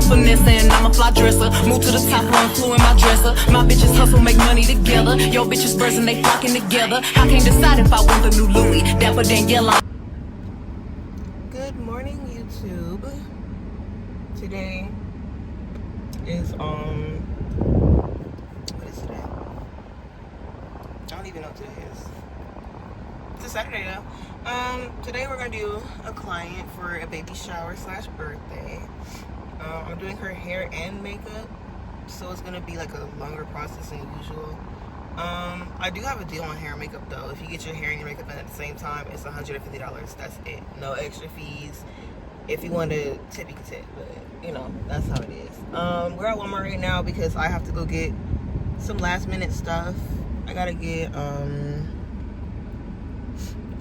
finessing, I'm a fly dresser. Move to the top, run clue in my dresser. My bitches hustle, make money together. Your bitches bursting, they flocking together. I can't decide if I want the new Louis. Dapper Daniela. Good morning, YouTube. Today is what is today? I don't even know what today is. It's a Saturday though. Today we're gonna do a client for a baby shower / birthday. I'm doing her hair and makeup, so it's gonna be like a longer process than usual. I do have a deal on hair and makeup though. If you get your hair and your makeup at the same time, it's $150. That's it. No extra fees. If you want to tip, you can tip, but you know, that's how it is. We're at Walmart right now because I have to go get some last minute stuff. I gotta get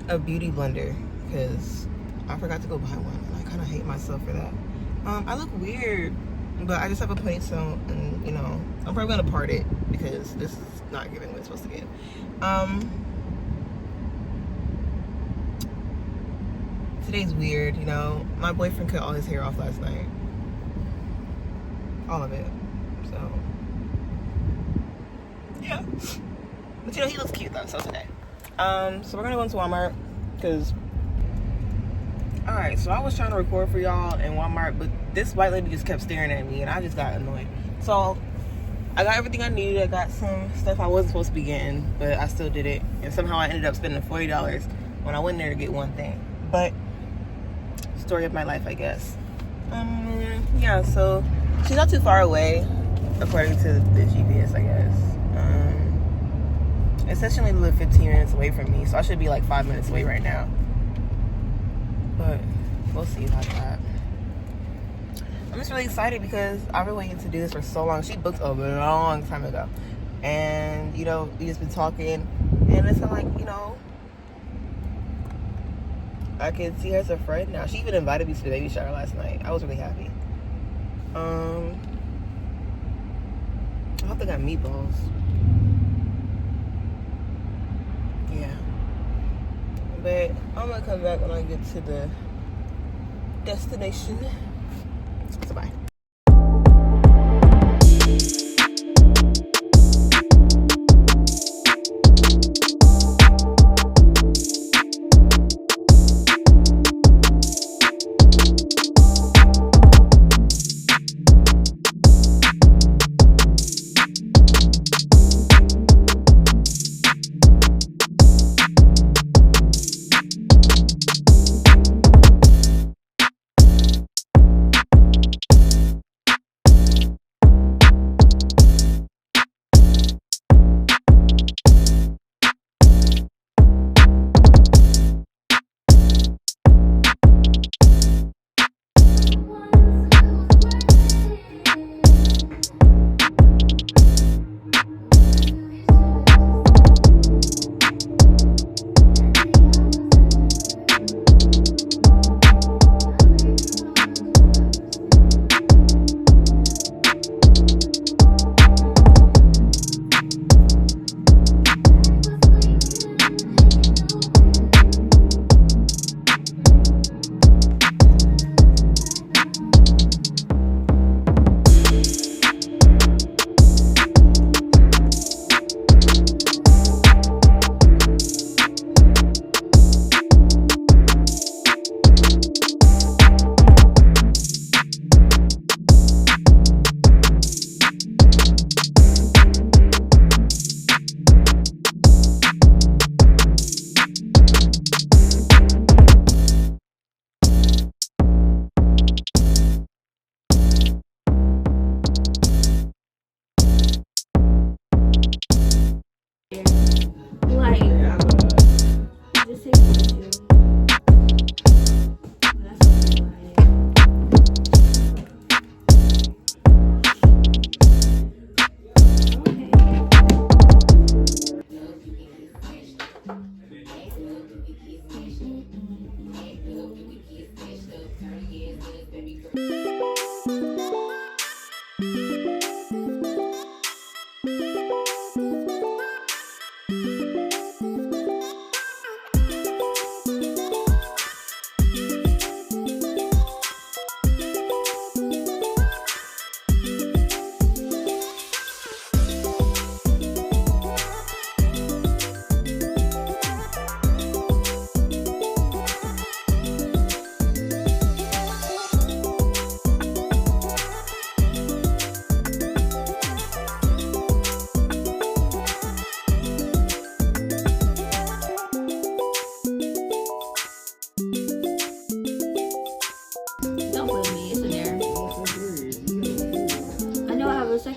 a beauty blender because I forgot to go buy one, and I kind of hate myself for that. I look weird, but I just have a ponytail, and you know, I'm probably gonna part it because this is not giving what it's supposed to give. Today's weird, you know. My boyfriend cut all his hair off last night, all of it. So yeah, but you know, he looks cute though. So today, so we're gonna go into Walmart because. Alright, so I was trying to record for y'all in Walmart, but this white lady just kept staring at me and I just got annoyed. So I got everything I needed. I got some stuff I wasn't supposed to be getting, but I still did it. And somehow I ended up spending $40 when I went there to get one thing. But story of my life, I guess. Yeah, so she's not too far away, according to the GPS, I guess. It says she only lives 15 minutes away from me, so I should be like 5 minutes away right now. But we'll see about that. I'm just really excited because I've been waiting to do this for so long. She booked a long time ago. And, you know, we just been talking. And it's like, you know, I can see her as a friend now. She even invited me to the baby shower last night. I was really happy. I hope they got meatballs. Yeah. But I'm gonna come back when I get to the destination. So bye.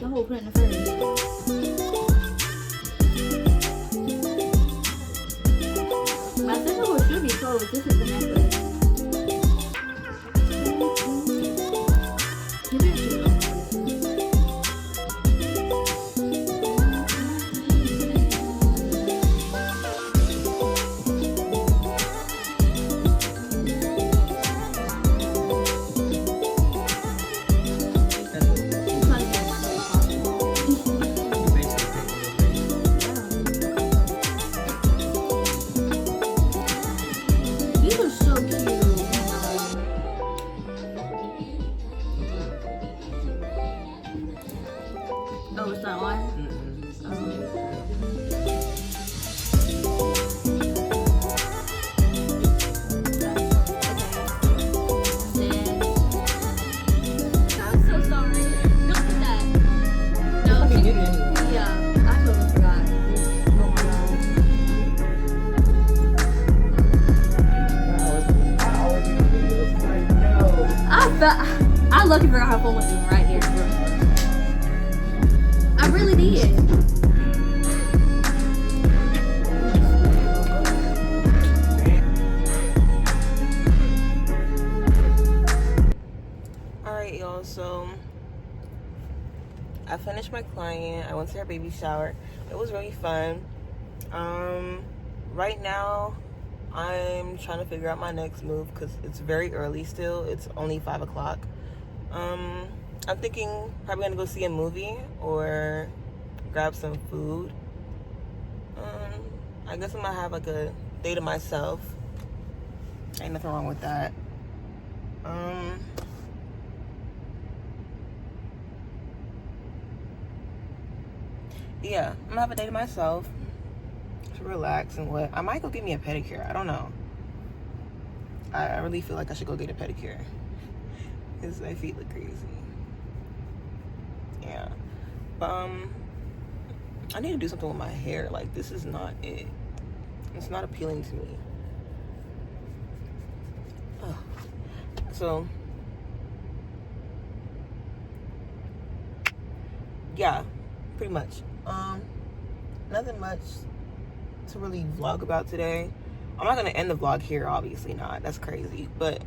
the whole put it in the fridge. My sister should be closed. This is the necklace. Give it to me. These are so cute. Oh, it's not on? I'm so sorry. Look at that. No, You she, did it anyway. yeah, I totally forgot. Oh my god. I lucky forgot how phone was doing right here. I really did. Alright, y'all, so I finished my client. I went to her baby shower. It was really fun. Right now I'm trying to figure out my next move because it's very early still. It's only 5 o'clock. I'm thinking probably gonna go see a movie or grab some food. I guess I'm gonna have like a day to myself. Ain't nothing wrong with that. Yeah, I'm gonna have a day to myself to relax and what. I might go get me a pedicure. I don't know. I really feel like I should go get a pedicure because my feet look crazy. Yeah, but I need to do something with my hair. Like, this is not it. It's not appealing to me. Ugh. So yeah, pretty much. Nothing much to really vlog about today. I'm not gonna end the vlog here, obviously not. That's crazy. But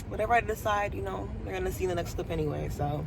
whatever I decide, you know, they're gonna see in the next clip anyway. So